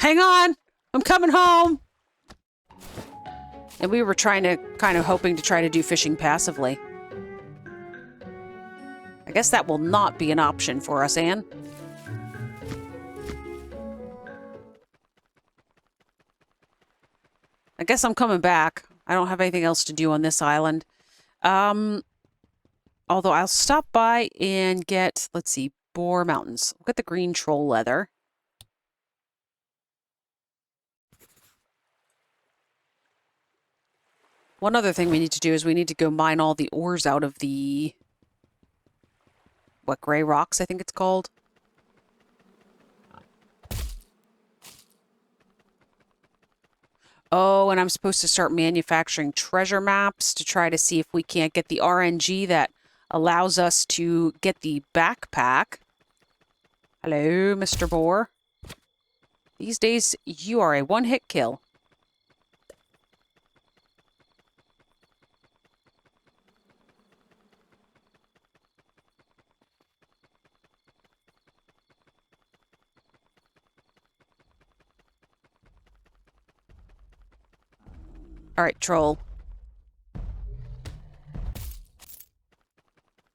Hang on! I'm coming home! And we were trying to, kind of hoping to try to do fishing passively. I guess that will not be an option for us, Anne. I guess I'm coming back. I don't have anything else to do on this island. Although I'll stop by and get, let's see, Boar Mountains. Look at the green troll leather. One other thing we need to do is we need to go mine all the ores out of the... What, gray rocks, I think it's called? Oh, and I'm supposed to start manufacturing treasure maps to try to see if we can't get the RNG that allows us to get the backpack. Hello, Mr. Boar. These days, you are a one-hit kill. Alright, troll.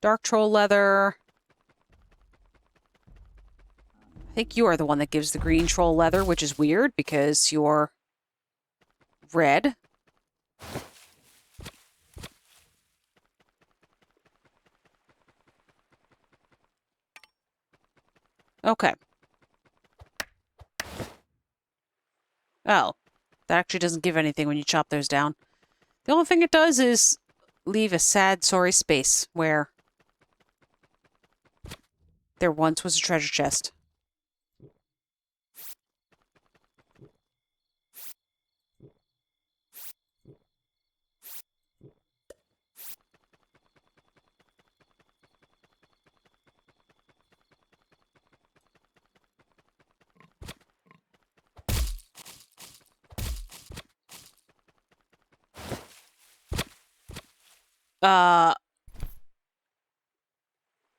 Dark troll leather. I think you are the one that gives the green troll leather, which is weird because you're red. Okay. Oh. That actually doesn't give anything when you chop those down. The only thing it does is leave a sad, sorry space where there once was a treasure chest.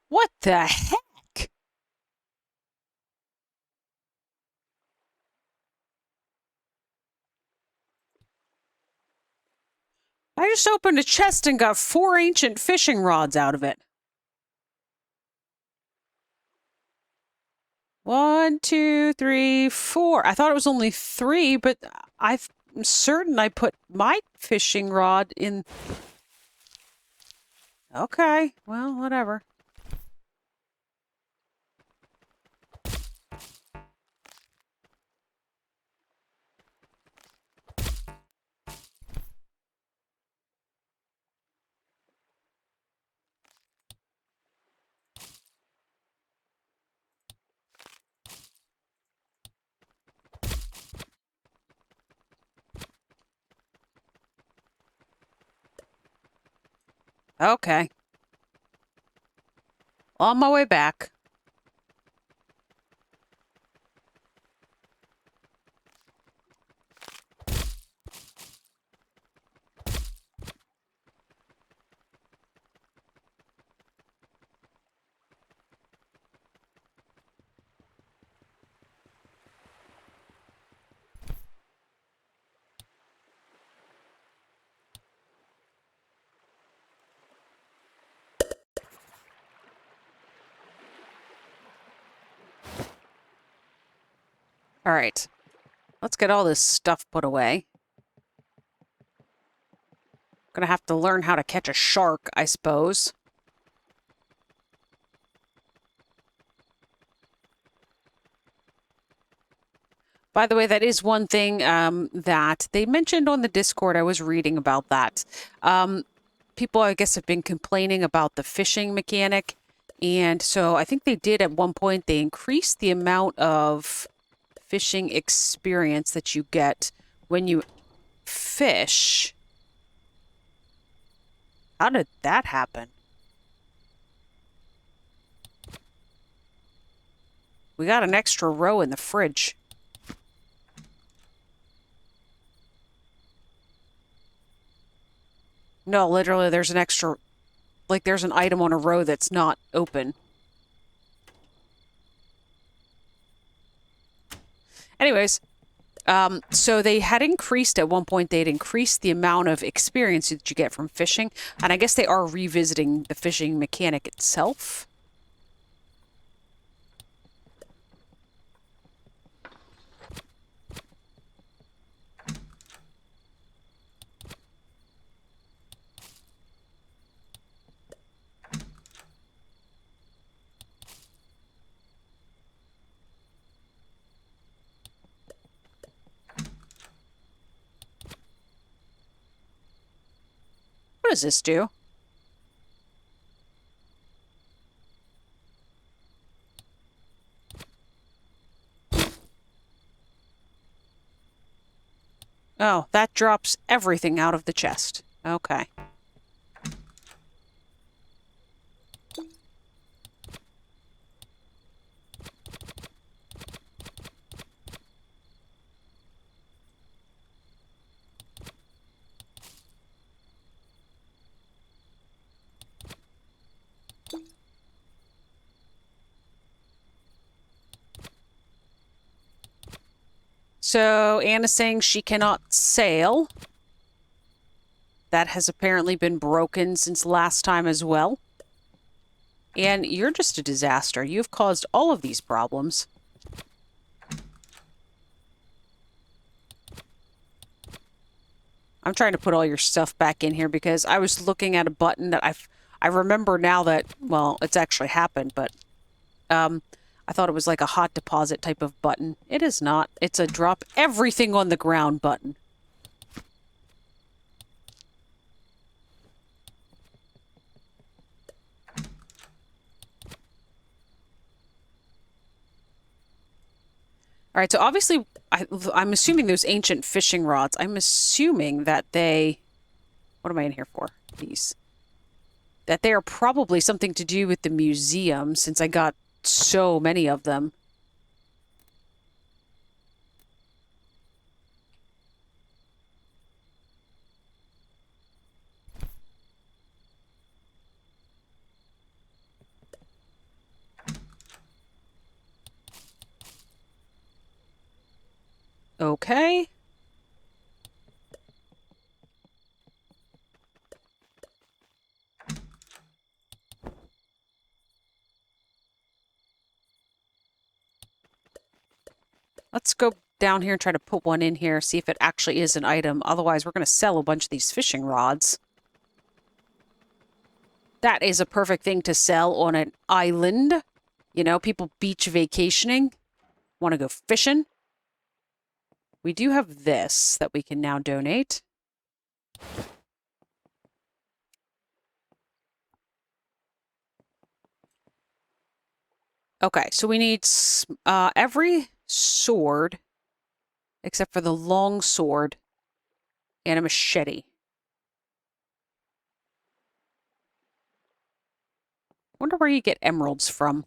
What the heck? I just opened a chest and got 4 ancient fishing rods out of it. 1, 2, 3, 4. I thought it was only 3, but I'm certain I put my fishing rod in... Okay, well, whatever. Okay. On my way back. All right. Let's get all this stuff put away. Gonna have to learn how to catch a shark, I suppose. By the way, that is one thing that they mentioned on the Discord. I was reading about that. People, I guess, have been complaining about the fishing mechanic. And so I think they did at one point, they increased the amount of fishing experience that you get when you fish. How did that happen? We got an extra row in the fridge. No, literally, there's an extra... Like, there's an item on a row that's not open. Anyways, So they had increased at one point, they'd increased the amount of experience that you get from fishing. And I guess they are revisiting the fishing mechanic itself. What does this do? Oh, that drops everything out of the chest. Okay. So Anna's saying she cannot sail. That has apparently been broken since last time as well. And you're just a disaster. You've caused all of these problems. I'm trying to put all your stuff back in here because I was looking at a button that I remember now that, well, it's actually happened, but I thought it was like a hot deposit type of button. It is not. It's a drop everything on the ground button. All right, so obviously, I'm assuming those ancient fishing rods, I'm assuming that they... What am I in here for? These. That they are probably something to do with the museum, since I got so many of them. Okay. Let's go down here and try to put one in here, see if it actually is an item. Otherwise, we're going to sell a bunch of these fishing rods. That is a perfect thing to sell on an island. You know, people beach vacationing. Want to go fishing. We do have this that we can now donate. Okay, so we need every sword, except for the long sword, and a machete. Wonder where you get emeralds from.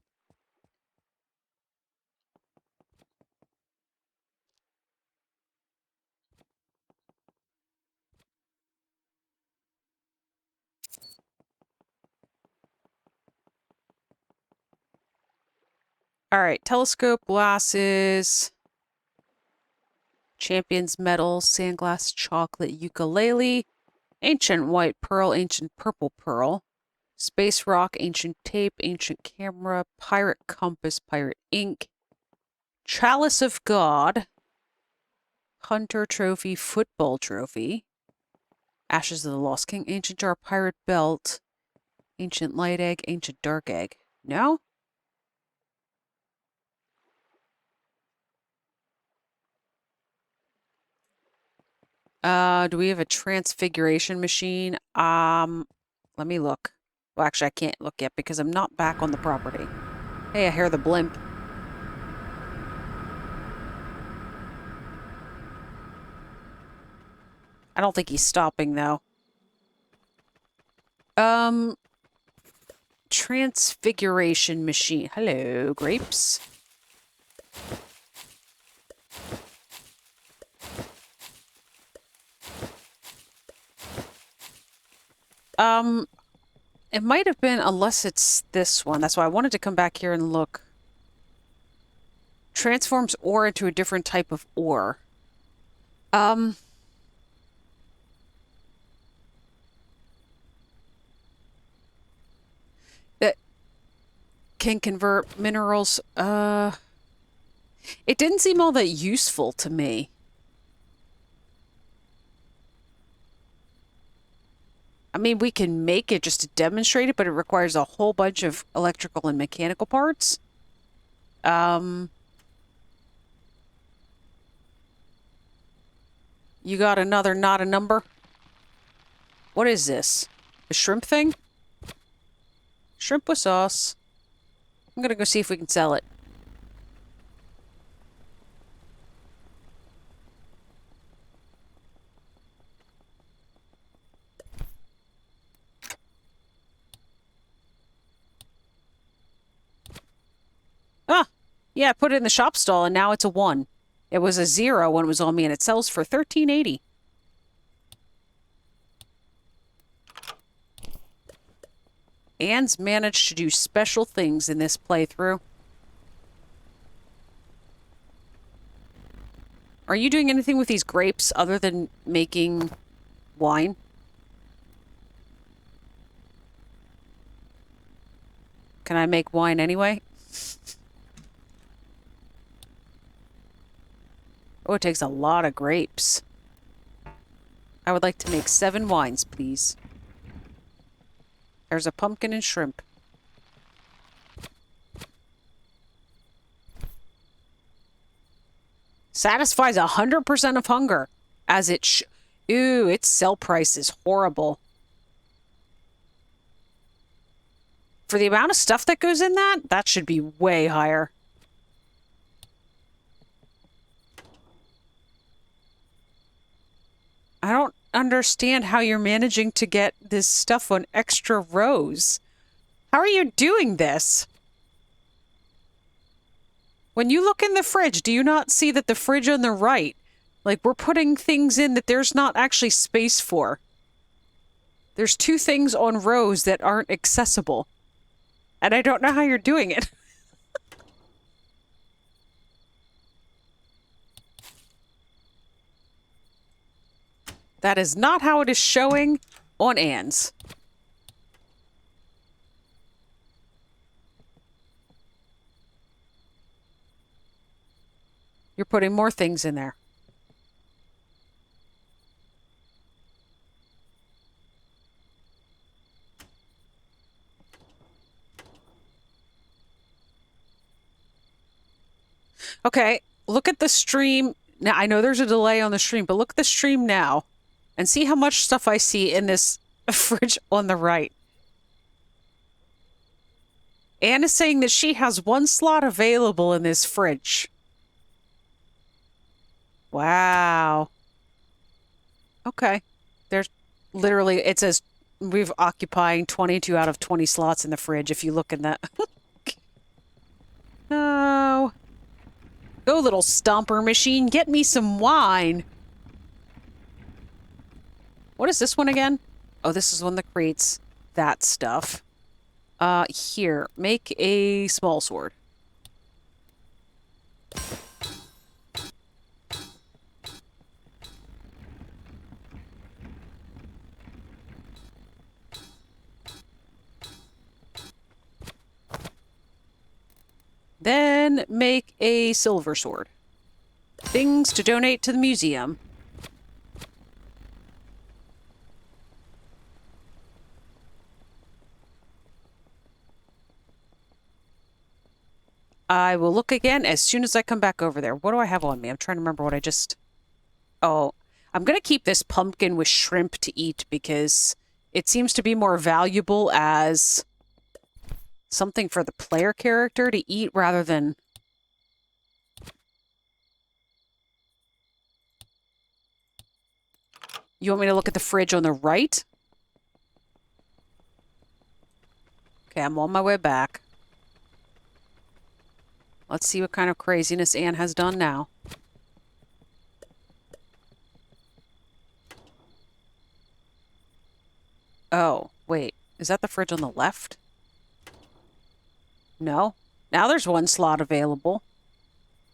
All right, telescope, glasses, champion's medal, sandglass, chocolate, ukulele, ancient white pearl, ancient purple pearl, space rock, ancient tape, ancient camera, pirate compass, pirate ink, chalice of God, hunter trophy, football trophy, ashes of the lost king, ancient jar, pirate belt, ancient light egg, ancient dark egg. No? Do we have a transfiguration machine? Let me look. Well, actually, I can't look yet because I'm not back on the property. Hey, I hear the blimp. I don't think he's stopping, though. Transfiguration machine. Hello, grapes. It might have been, unless it's this one. That's why I wanted to come back here and look. Transforms ore into a different type of ore. Um, that can convert minerals. It didn't seem all that useful to me. I mean, we can make it just to demonstrate it, but it requires a whole bunch of electrical and mechanical parts. You got another not a number? What is this? A shrimp thing? Shrimp with sauce. I'm gonna go see if we can sell it. Ah! Yeah, I put it in the shop stall and now it's a 1. It was a 0 when it was on me and it sells for $13.80. Anne's managed to do special things in this playthrough. Are you doing anything with these grapes other than making wine? Can I make wine anyway? Oh, it takes a lot of grapes. I would like to make 7 wines, please. There's a pumpkin and shrimp. Satisfies 100% of hunger. As it Ooh, its sell price is horrible. For the amount of stuff that goes in that, that should be way higher. I don't understand how you're managing to get this stuff on extra rows. How are you doing this? When you look in the fridge, do you not see that the fridge on the right, like we're putting things in that there's not actually space for? There's 2 things on rows that aren't accessible. And I don't know how you're doing it. That is not how it is showing on Anne's. You're putting more things in there. Okay, look at the stream. Now, I know there's a delay on the stream, but look at the stream now and see how much stuff I see in this fridge on the right. Anne is saying that she has 1 slot available in this fridge. Wow. Okay. There's literally, it says we've occupying 22 out of 20 slots in the fridge if you look in that. Oh. Go, little stomper machine, get me some wine. What is this one again? Oh, this is one that creates that stuff. Here, make a small sword. Then make a silver sword. Things to donate to the museum. I will look again as soon as I come back over there. What do I have on me? I'm trying to remember what I just... Oh, I'm going to keep this pumpkin with shrimp to eat because it seems to be more valuable as something for the player character to eat rather than... You want me to look at the fridge on the right? Okay, I'm on my way back. Let's see what kind of craziness Anne has done now. Oh, wait. Is that the fridge on the left? No. Now there's 1 slot available.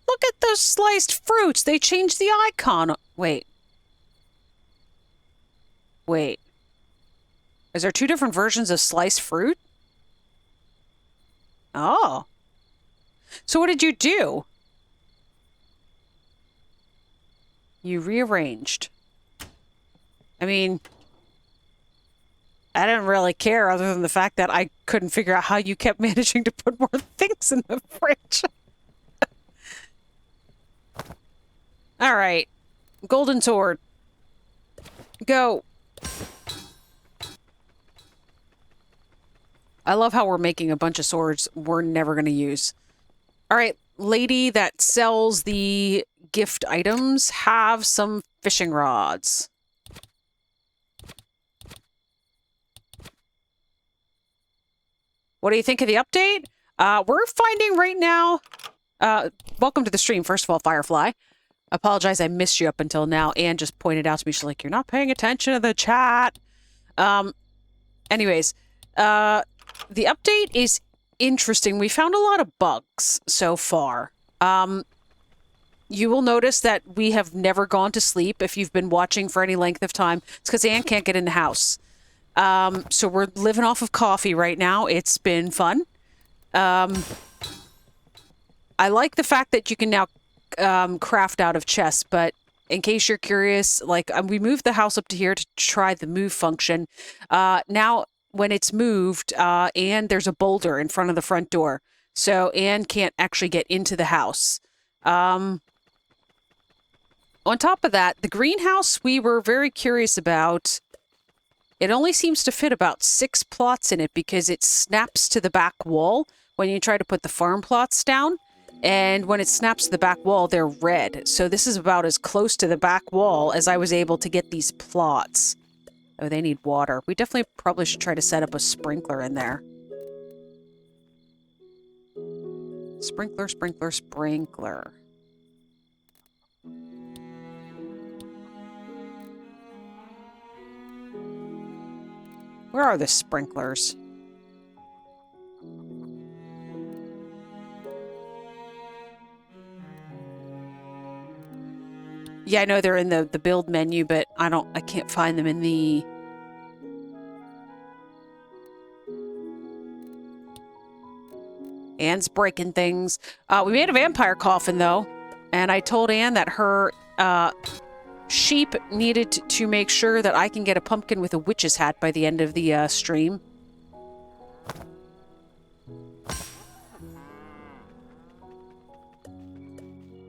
Look at those sliced fruits! They changed the icon! Wait, Wait. Is there two different versions of sliced fruit? Oh. So what did you do? You rearranged. I mean, I didn't really care other than the fact that I couldn't figure out how you kept managing to put more things in the fridge. All right. Golden sword. Go. I love how we're making a bunch of swords we're never going to use. All right, lady that sells the gift items, have some fishing rods. What do you think of the update? We're finding right now... welcome to the stream, first of all, Firefly. Apologize, I missed you up until now. Anne just pointed out to me, she's like, you're not paying attention to the chat. Anyways, the update is interesting. We found a lot of bugs so far. You will notice that we have never gone to sleep if you've been watching for any length of time. It's because Anne can't get in the house. So we're living off of coffee right now. It's been fun. I like the fact that you can now craft out of chests, but in case you're curious, like we moved the house up to here to try the move function. Now, when it's moved, and there's a boulder in front of the front door, so Anne can't actually get into the house. On top of that, the greenhouse we were very curious about. It only seems to fit about 6 plots in it because it snaps to the back wall when you try to put the farm plots down. And when it snaps to the back wall, they're red. So this is about as close to the back wall as I was able to get these plots. Oh, they need water. We definitely probably should try to set up a sprinkler in there. Sprinkler, sprinkler, sprinkler. Where are the sprinklers? Yeah, I know they're in the build menu, but I can't find them in the... Anne's breaking things. We made a vampire coffin, though. And I told Anne that her sheep needed to make sure that I can get a pumpkin with a witch's hat by the end of the stream.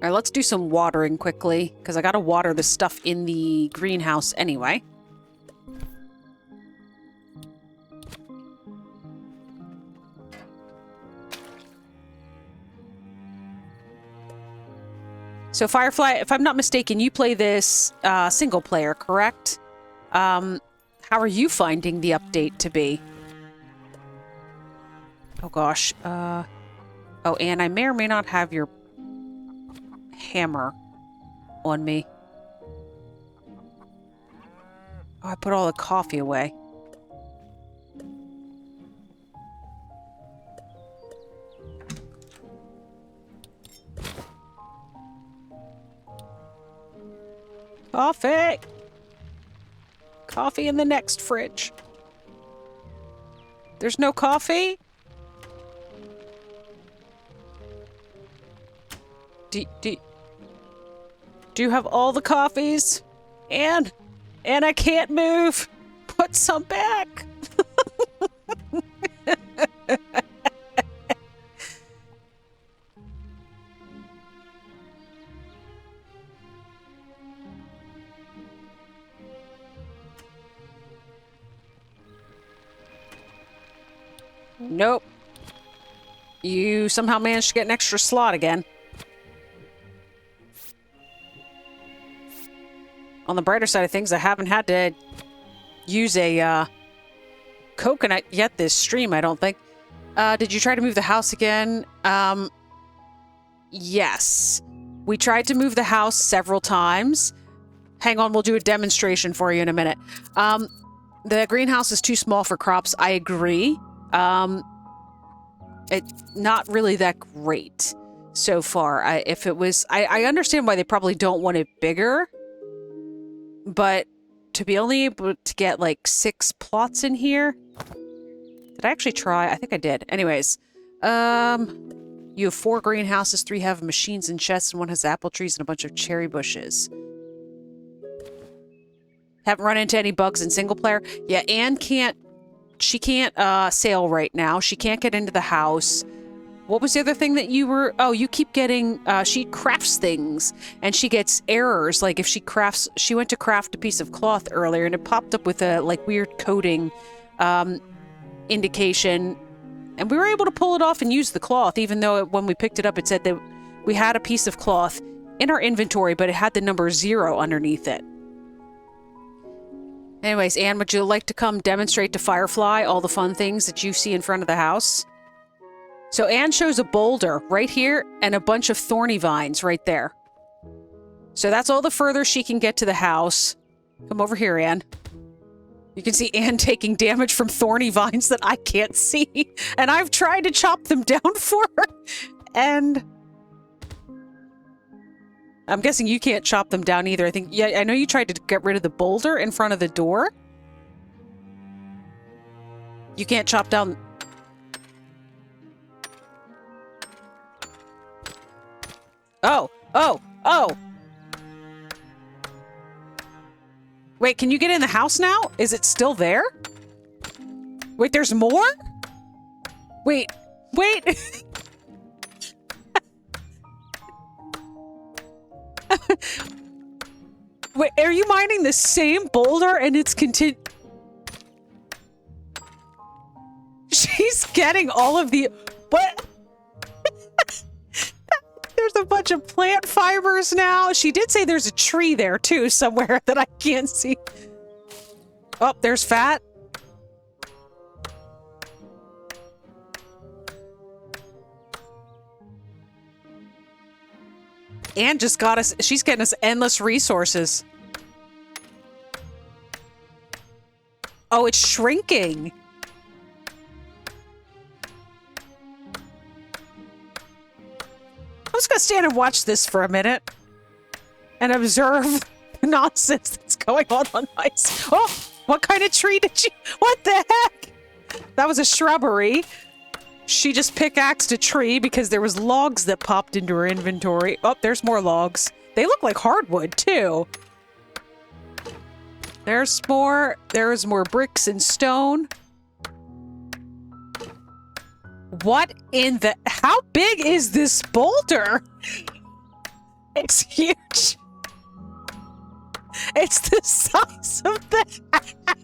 All right, let's do some watering quickly, because I gotta water the stuff in the greenhouse anyway. So Firefly, if I'm not mistaken, you play this single player, correct? How are you finding the update to be? Oh gosh. Oh, and I may or may not have your hammer on me. Oh, I put all the coffee away. Coffee! Coffee in the next fridge. There's no coffee? Do you have all the coffees? And I can't move. Put some back. Nope. You somehow managed to get an extra slot again. On the brighter side of things, I haven't had to use a coconut yet this stream, I don't think. Did you try to move the house again? Yes. We tried to move the house several times. Hang on, we'll do a demonstration for you in a minute. The greenhouse is too small for crops. I agree. It's not really that great so far. If it was... I understand why they probably don't want it bigger. But to be only able to get like 6 plots in here. Did I actually try? I think I did. Anyways, you have 4 greenhouses, 3 have machines and chests, and 1 has apple trees and a bunch of cherry bushes. Haven't run into any bugs in single player. Yeah, Anne can't sail right now. She can't get into the house. What was the other thing that you were... Oh, you keep getting... she crafts things, and she gets errors. Like, if she crafts... She went to craft a piece of cloth earlier, and it popped up with a, like, weird coding indication. And we were able to pull it off and use the cloth, even though when we picked it up, it said that we had a piece of cloth in our inventory, but it had the number 0 underneath it. Anyways, Anne, would you like to come demonstrate to Firefly all the fun things that you see in front of the house? So Anne shows a boulder right here and a bunch of thorny vines right there. So that's all the further she can get to the house. Come over here, Anne. You can see Anne taking damage from thorny vines that I can't see. And I've tried to chop them down for her. And I'm guessing you can't chop them down either. I think, yeah, I know you tried to get rid of the boulder in front of the door. You can't chop down... Oh! Wait, can you get in the house now? Is it still there? Wait, there's more? Wait. Wait, are you mining the same boulder and it's She's getting all of the... What? There's a bunch of plant fibers now. She did say there's a tree there, too, somewhere that I can't see. Oh, there's fat. Anne just got us... She's getting us endless resources. Oh, it's shrinking. I'm just gonna stand and watch this for a minute and observe the nonsense that's going on ice. Oh, what kind of tree did you... What the heck? That was a shrubbery. She just pickaxed a tree because there was logs that popped into her inventory. Oh, there's more logs. They look like hardwood, too. There's more. There's more bricks and stone. What in the... How big is this boulder? It's huge. It's the size of the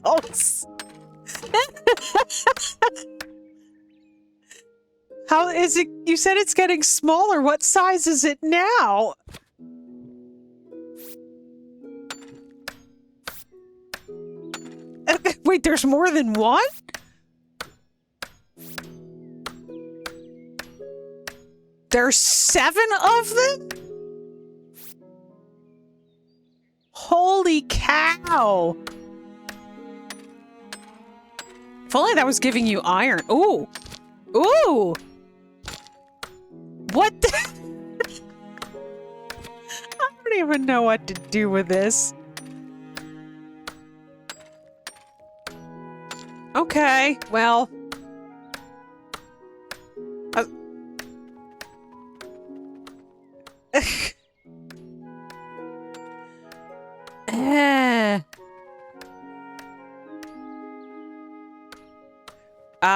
house. How is it? You said it's getting smaller. What size is it now? Wait, there's more than one? There's 7 of them? Holy cow. If only that was giving you iron. Ooh. Ooh. What the? I don't even know what to do with this. Okay, well.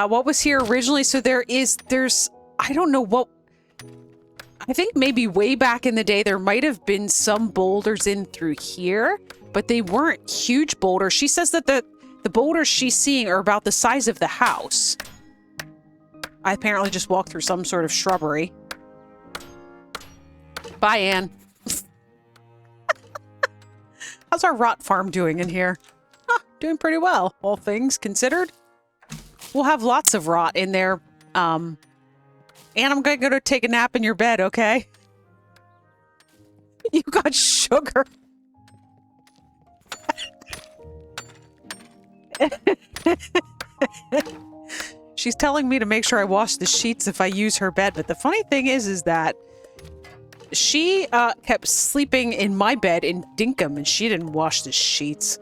What was here originally? So there's, I don't know what, I think maybe way back in the day, there might have been some boulders in through here, but they weren't huge boulders. She says that the boulders she's seeing are about the size of the house. I apparently just walked through some sort of shrubbery. Bye, Anne. How's our rot farm doing in here? Huh, doing pretty well, all things considered. We'll have lots of rot in there. And I'm gonna go take a nap in your bed, okay? You got sugar. She's telling me to make sure I wash the sheets if I use her bed, but the funny thing is that she kept sleeping in my bed in Dinkum, and she didn't wash the sheets.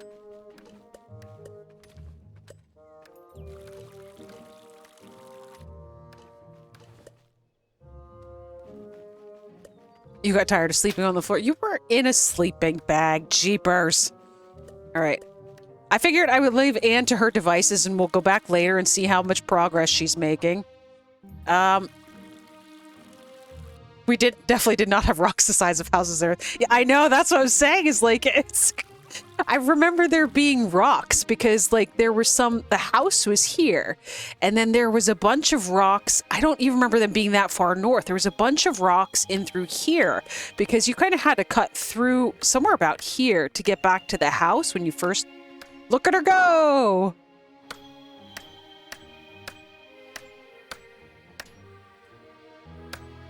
You got tired of sleeping on the floor. You were in a sleeping bag. Jeepers. All right. I figured I would leave Anne to her devices and we'll go back later and see how much progress she's making. We definitely did not have rocks the size of houses there. Yeah, I know, that's what I was saying, is like, it's... I remember there being rocks because, like, there were some... The house was here, and then there was a bunch of rocks. I don't even remember them being that far north. There was a bunch of rocks in through here because you kind of had to cut through somewhere about here to get back to the house when you first... Look at her go!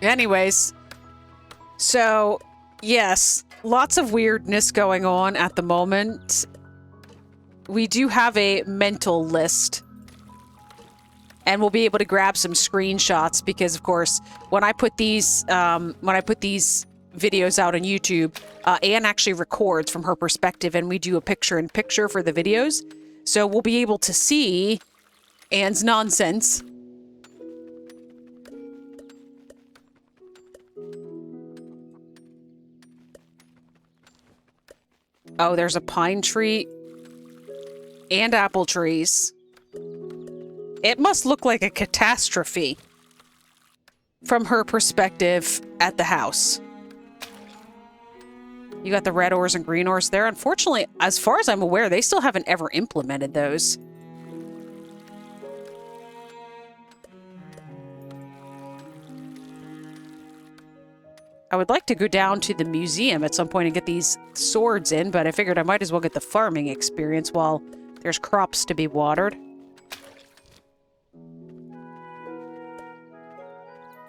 Anyways, so, yes, lots of weirdness going on at the moment. We do have a mental list. And we'll be able to grab some screenshots because, of course, when I put these videos out on YouTube, Anne actually records from her perspective and we do a picture-in-picture for the videos. So we'll be able to see Anne's nonsense. Oh, there's a pine tree and apple trees. It must look like a catastrophe from her perspective at the house. You got the red ores and green ores there. Unfortunately, as far as I'm aware, they still haven't ever implemented those. I would like to go down to the museum at some point and get these swords in, but I figured I might as well get the farming experience while there's crops to be watered.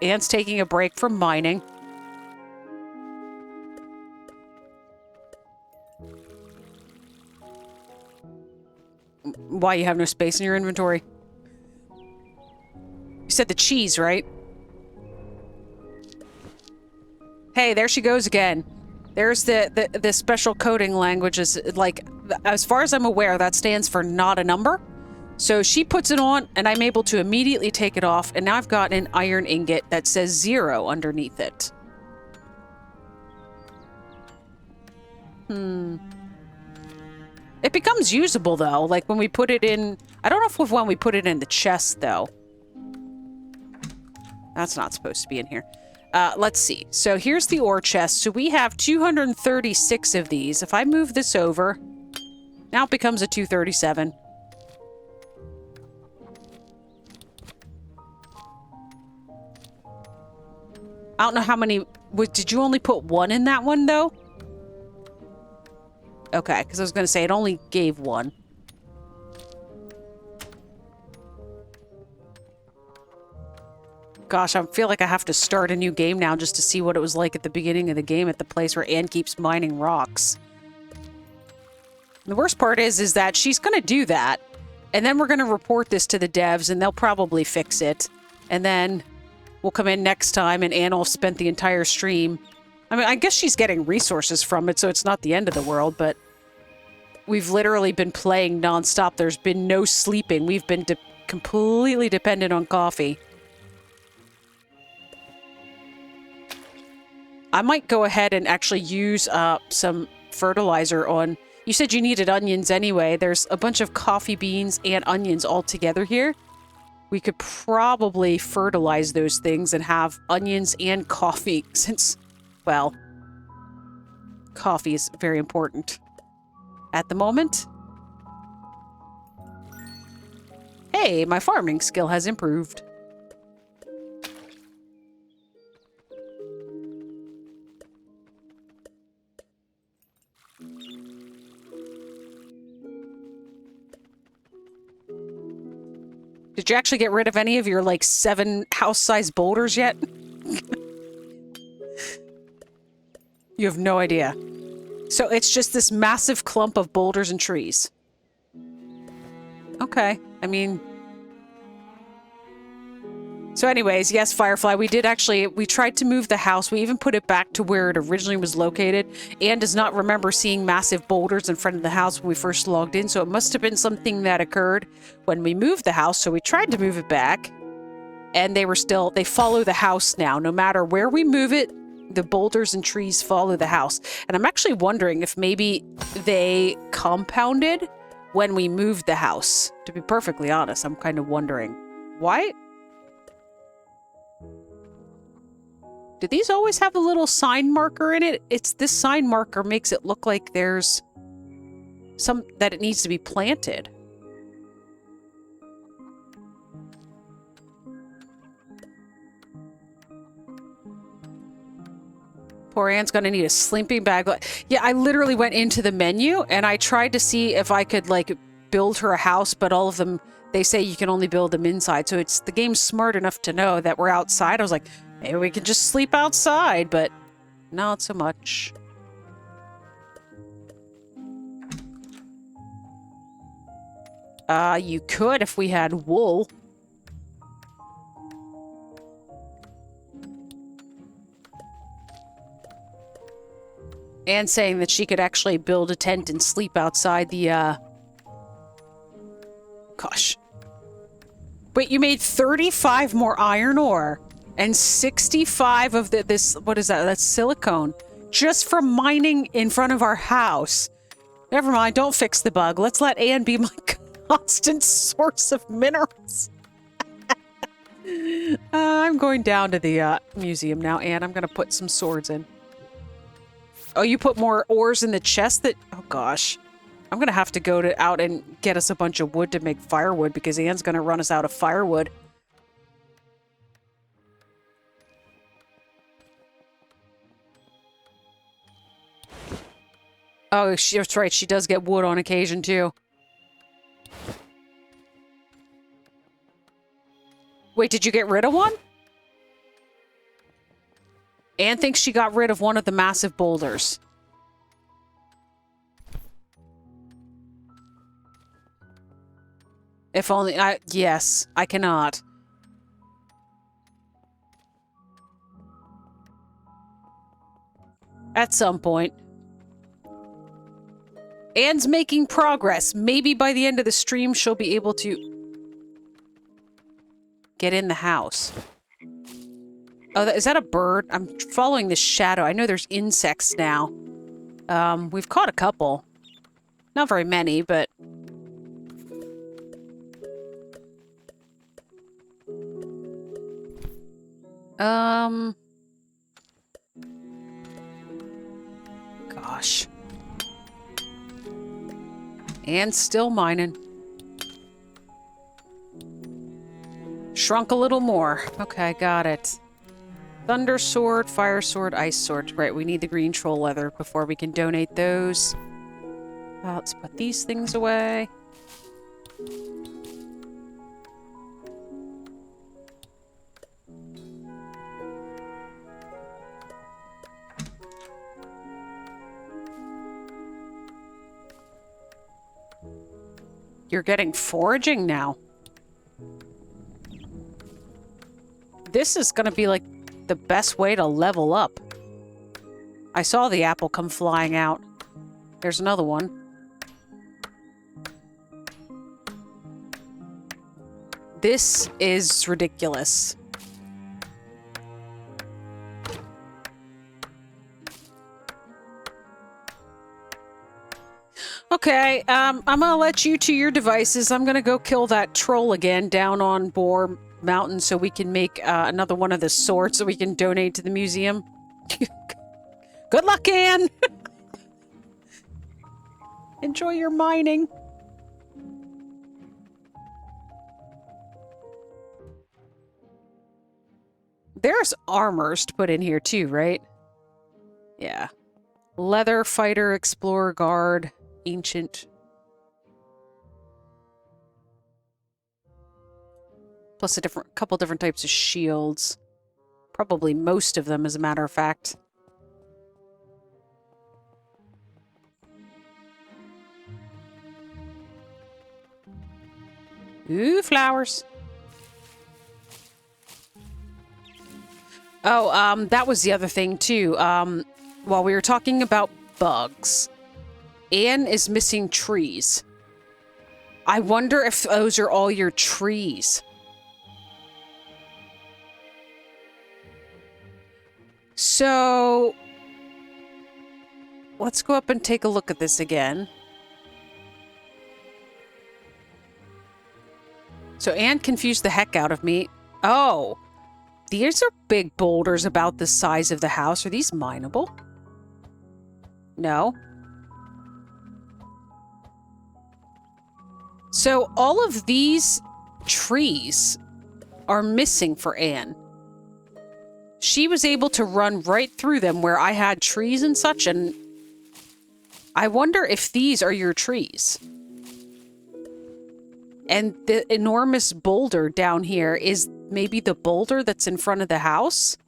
Anne's taking a break from mining. Why, you have no space in your inventory? You said the cheese, right? Hey, there she goes again. There's the special coding language is like, as far as I'm aware, that stands for not a number. So she puts it on and I'm able to immediately take it off. And now I've got an iron ingot that says 0 underneath it. It becomes usable though. Like when we put it in, I don't know if when we put it in the chest though. That's not supposed to be in here. Let's see. So here's the ore chest. So we have 236 of these. If I move this over, now it becomes a 237. I don't know how many... Did you only put one in that one, though? Okay, because I was going to say it only gave one. Gosh, I feel like I have to start a new game now just to see what it was like at the beginning of the game at the place where Anne keeps mining rocks. The worst part is that she's going to do that, and then we're going to report this to the devs, and they'll probably fix it. And then we'll come in next time, and Anne will have spent the entire stream. I mean, I guess she's getting resources from it, so it's not the end of the world, but we've literally been playing nonstop. There's been no sleeping. We've been completely dependent on coffee. I might go ahead and actually use some fertilizer on... You said you needed onions anyway. There's a bunch of coffee beans and onions all together here. We could probably fertilize those things and have onions and coffee since, well, coffee is very important at the moment. Hey, my farming skill has improved. Did you actually get rid of any of your, like, 7 house-sized boulders yet? You have no idea. So it's just this massive clump of boulders and trees. Okay. I mean... So anyways, yes, Firefly, we tried to move the house. We even put it back to where it originally was located. Anne does not remember seeing massive boulders in front of the house when we first logged in, so it must have been something that occurred when we moved the house, so we tried to move it back. And they follow the house now. No matter where we move it, the boulders and trees follow the house. And I'm actually wondering if maybe they compounded when we moved the house. To be perfectly honest, I'm kind of wondering. Why? Do these always have a little sign marker in it? It's this sign marker makes it look like there's that it needs to be planted. Poor Anne's gonna need a sleeping bag. Yeah, I literally went into the menu and I tried to see if I could like build her a house, but all of them, they say you can only build them inside. So it's the game's smart enough to know that we're outside. I was like, maybe we can just sleep outside, but not so much. You could if we had wool. And saying that she could actually build a tent and sleep outside the, Gosh. Wait, you made 35 more iron ore and 65 of this, what is that? That's silicone. Just from mining in front of our house. Never mind, don't fix the bug. Let's let Anne be my constant source of minerals. I'm going down to the museum now, Anne. I'm going to put some swords in. Oh, you put more ores in the chest that... Oh, gosh. I'm going to have to go out and get us a bunch of wood to make firewood because Anne's going to run us out of firewood. Oh, that's right. She does get wood on occasion, too. Wait, did you get rid of one? Anne thinks she got rid of one of the massive boulders. If only yes, I cannot. At some point. Anne's making progress. Maybe by the end of the stream, she'll be able to get in the house. Oh, is that a bird? I'm following this shadow. I know there's insects now. We've caught a couple. Not very many, but... Gosh. And still mining. Shrunk a little more. Okay, got it. Thunder sword, fire sword, ice sword. Right, we need the green troll leather before we can donate those. Let's put these things away. You're getting foraging now. This is gonna be like the best way to level up. I saw the apple come flying out. There's another one. This is ridiculous. Okay, I'm gonna let you to your devices. I'm gonna go kill that troll again down on Boar Mountain so we can make another one of the swords so we can donate to the museum. Good luck, Anne! Enjoy your mining. There's armors to put in here too, right? Yeah. Leather, fighter, explorer, guard, ancient. Plus a couple different types of shields. Probably most of them, as a matter of fact. Ooh, flowers. Oh, that was the other thing, too. While we were talking about bugs, Anne is missing trees. I wonder if those are all your trees. So let's go up and take a look at this again. So Anne confused the heck out of me. Oh, these are big boulders about the size of the house. Are these mineable? No. So all of these trees are missing for Anne. She was able to run right through them where I had trees and such, and I wonder if these are your trees. And the enormous boulder down here is maybe the boulder that's in front of the house?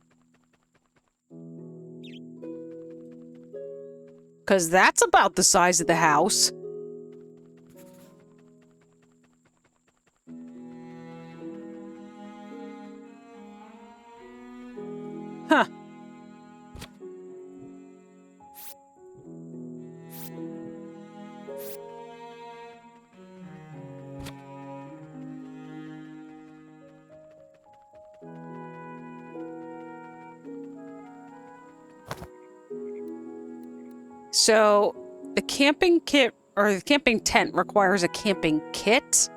Because that's about the size of the house. Huh. So, the camping kit, or the camping tent requires a camping kit.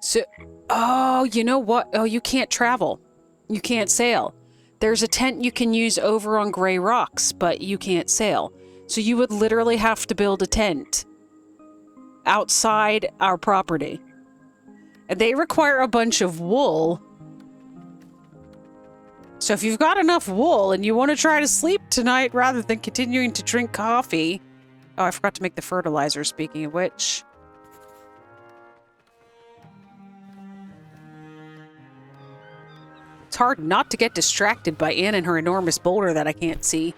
So, oh, you know what? Oh, you can't travel. You can't sail. There's a tent you can use over on Gray Rocks, but you can't sail. So you would literally have to build a tent outside our property. And they require a bunch of wool. So if you've got enough wool and you want to try to sleep tonight rather than continuing to drink coffee... Oh, I forgot to make the fertilizer, speaking of which. It's hard not to get distracted by Anne and her enormous boulder that I can't see.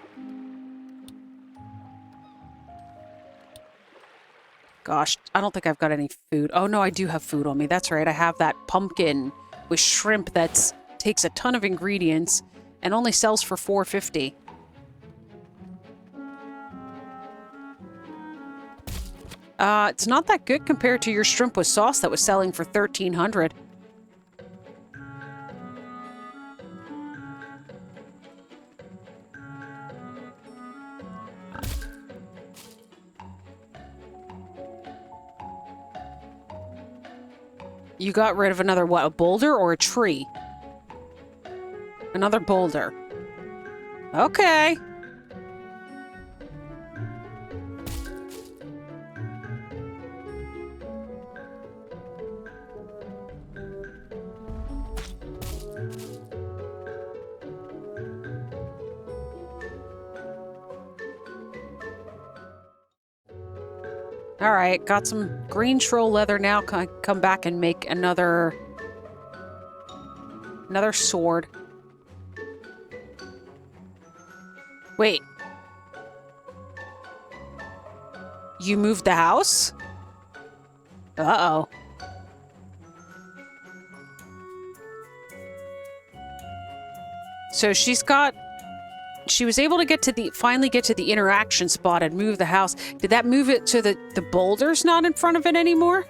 Gosh, I don't think I've got any food. Oh, no, I do have food on me. That's right. I have that pumpkin with shrimp that takes a ton of ingredients and only sells for $4.50. It's not that good compared to your shrimp with sauce that was selling for $1,300. You got rid of another, what, a boulder or a tree? Another boulder. Okay. All right, got some green troll leather now. Can I come back and make another sword? Wait. You moved the house? Uh-oh. So she was able to finally get to the interaction spot and move the house. Did that move it to the boulder's not in front of it anymore?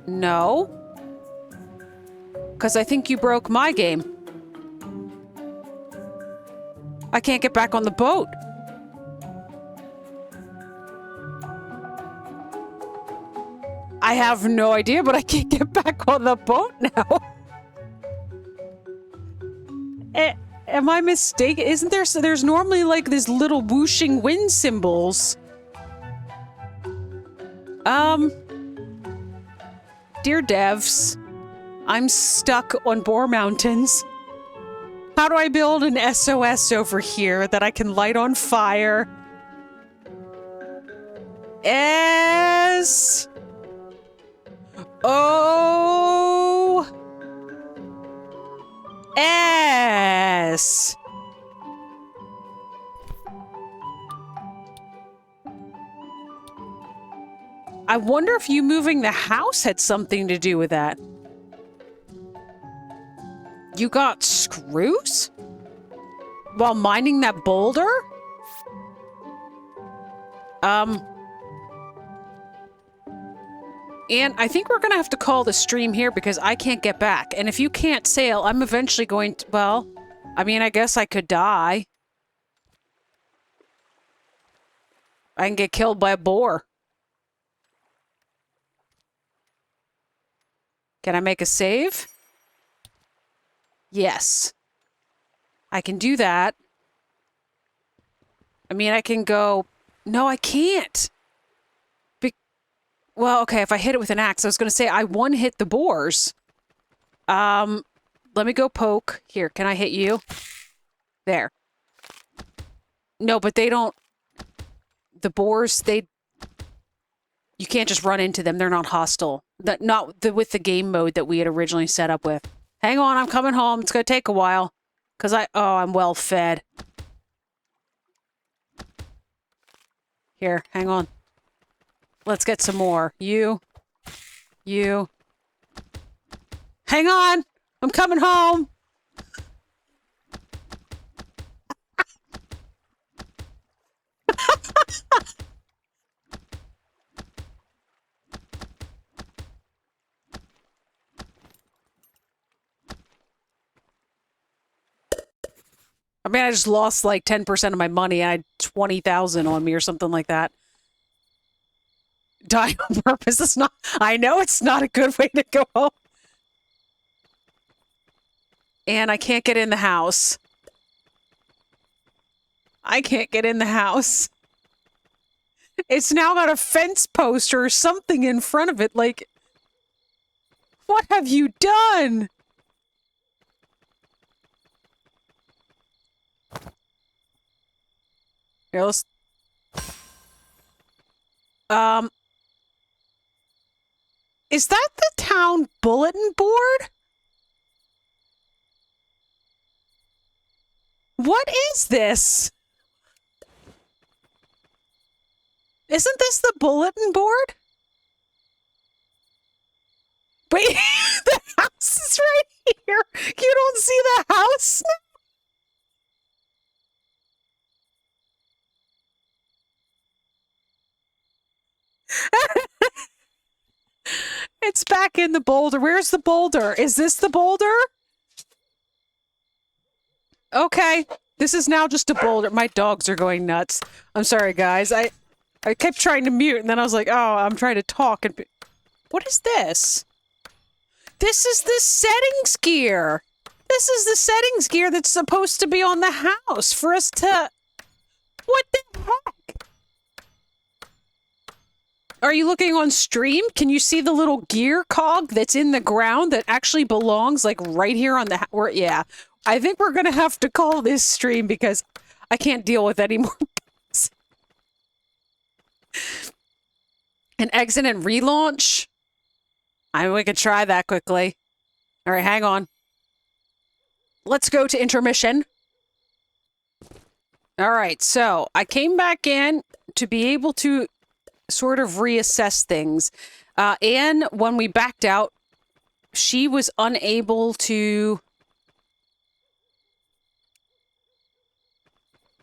No. Because I think you broke my game. I can't get back on the boat. I have no idea, but I can't get back on the boat now. Am I mistaken? Isn't there... So there's normally like this little whooshing wind symbols. Dear devs, I'm stuck on Boar Mountains. How do I build an SOS over here that I can light on fire? S-O-S. I wonder if you moving the house had something to do with that. You got screws? While mining that boulder? And I think we're going to have to call the stream here because I can't get back. And if you can't sail, I'm eventually going to... Well, I mean, I guess I could die. I can get killed by a boar. Can I make a save? Yes. I can do that. I mean, I can go... No, I can't. Well, okay, if I hit it with an axe, I was going to say I one-hit the boars. Let me go poke. Here, can I hit you? There. No, but they don't... The boars, they... You can't just run into them. They're not hostile. With the game mode that we had originally set up with. Hang on, I'm coming home. It's going to take a while. Because I'm well fed. Here, hang on. Let's get some more. You. Hang on! I'm coming home! I mean, I just lost like 10% of my money. I had 20,000 on me or something like that. Die on purpose. It's not... I know it's not a good way to go home. And I can't get in the house. I can't get in the house. It's now got a fence post or something in front of it. Like, what have you done? Here, let's... Is that the town bulletin board? What is this? Isn't this the bulletin board? Wait, the house is right here. You don't see the house? It's back in the boulder. Where's the boulder? Is this the boulder? Okay. This is now just a boulder. My dogs are going nuts. I'm sorry, guys. I kept trying to mute, and then I was like, oh, I'm trying to talk. And what is this? This is the settings gear. This is the settings gear that's supposed to be on the house for us to... What the heck? Are you looking on stream? Can you see the little gear cog that's in the ground that actually belongs, like, right here on the... Yeah. I think we're gonna have to call this stream because I can't deal with any more. An exit and relaunch? I mean, we could try that quickly. All right, hang on. Let's go to intermission. All right, so I came back in to be able to sort of reassess things. Anne, when we backed out, she was unable to...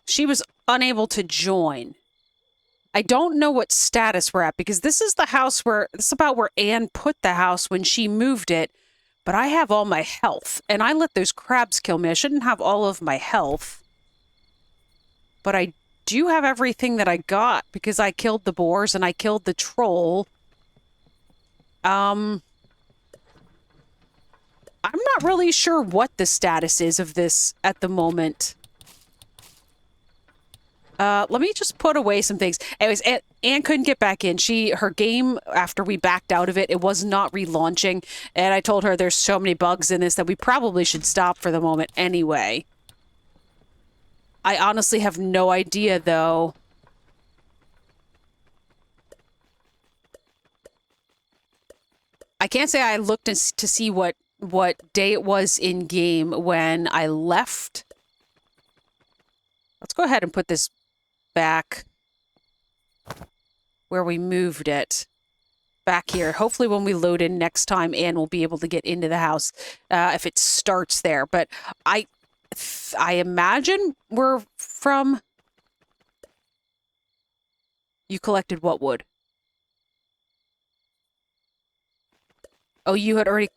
She was unable to join. I don't know what status we're at, because this is the house where... This is about where Anne put the house when she moved it, but I have all my health, and I let those crabs kill me. I shouldn't have all of my health. But I do have everything that I got, because I killed the boars and I killed the troll. I'm not really sure what the status is of this at the moment. Let me just put away some things. Anyways, Anne couldn't get back in. Her game, after we backed out of it, it was not relaunching. And I told her there's so many bugs in this that we probably should stop for the moment anyway. I honestly have no idea, though. I can't say I looked to see what day it was in game when I left. Let's go ahead and put this back where we moved it. Back here. Hopefully when we load in next time, Anne will be able to get into the house if it starts there. But I I imagine we're from... You collected what wood? Oh, you had already...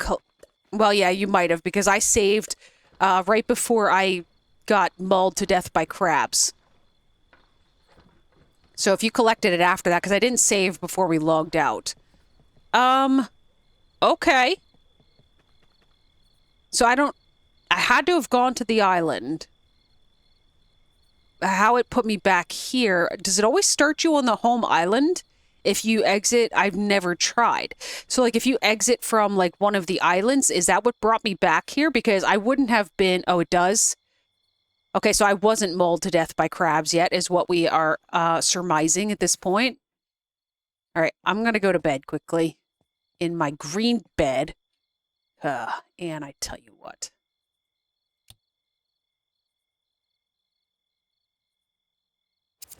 Well, yeah, you might have, because I saved right before I got mauled to death by crabs. So if you collected it after that, because I didn't save before we logged out. Okay. So I had to have gone to the island. How it put me back here. Does it always start you on the home island? If you exit, I've never tried. So like if you exit from like one of the islands, is that what brought me back here? Because I wouldn't have been... Oh, it does? Okay, so I wasn't mauled to death by crabs yet, is what we are surmising at this point. All right, I'm going to go to bed quickly in my green bed. And I tell you what.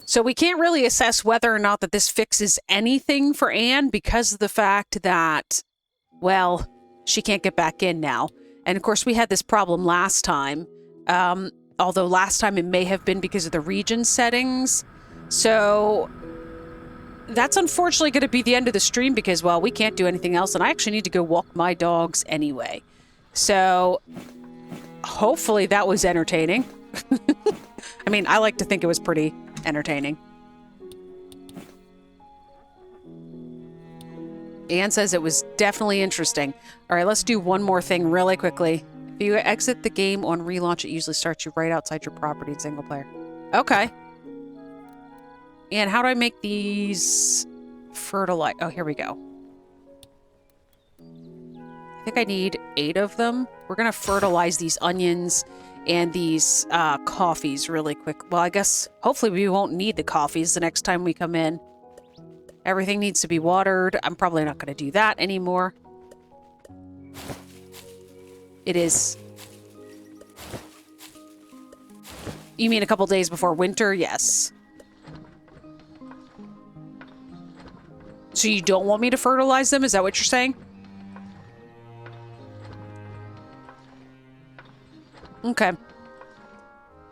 So we can't really assess whether or not that this fixes anything for Anne because of the fact that, well, she can't get back in now. And of course, we had this problem last time. Although last time it may have been because of the region settings. So that's unfortunately going to be the end of the stream because, well, we can't do anything else. And I actually need to go walk my dogs anyway. So hopefully that was entertaining. I mean, I like to think it was pretty entertaining. Anne says it was definitely interesting. All right, let's do one more thing really quickly. If you exit the game on relaunch, it usually starts you right outside your property in single player. Okay. And how do I make these fertilize? Oh, here we go. I think I need 8 of them. We're going to fertilize these onions and these coffees really quick. Well, I guess hopefully we won't need the coffees the next time we come in. Everything needs to be watered. I'm probably not going to do that anymore. It is... You mean a couple days before winter? Yes. So you don't want me to fertilize them? Is that what you're saying? Okay.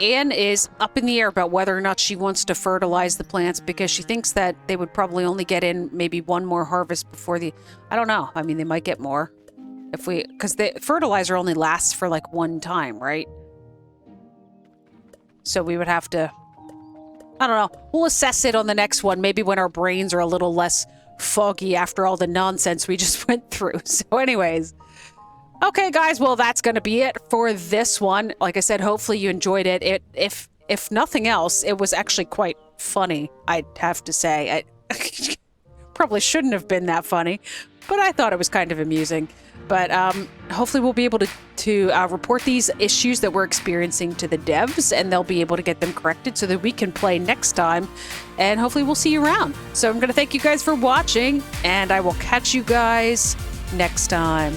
Anne is up in the air about whether or not she wants to fertilize the plants because she thinks that they would probably only get in maybe one more harvest before the... I don't know. I mean, they might get more. If we... Because the fertilizer only lasts for like one time, right? So we would have to... I don't know. We'll assess it on the next one. Maybe when our brains are a little less foggy after all the nonsense we just went through. So anyways... Okay, guys, well, that's going to be it for this one. Like I said, hopefully you enjoyed it. If nothing else, it was actually quite funny, I'd have to say. I probably shouldn't have been that funny, but I thought it was kind of amusing. But hopefully we'll be able to report these issues that we're experiencing to the devs, and they'll be able to get them corrected so that we can play next time, and hopefully we'll see you around. So I'm going to thank you guys for watching, and I will catch you guys next time.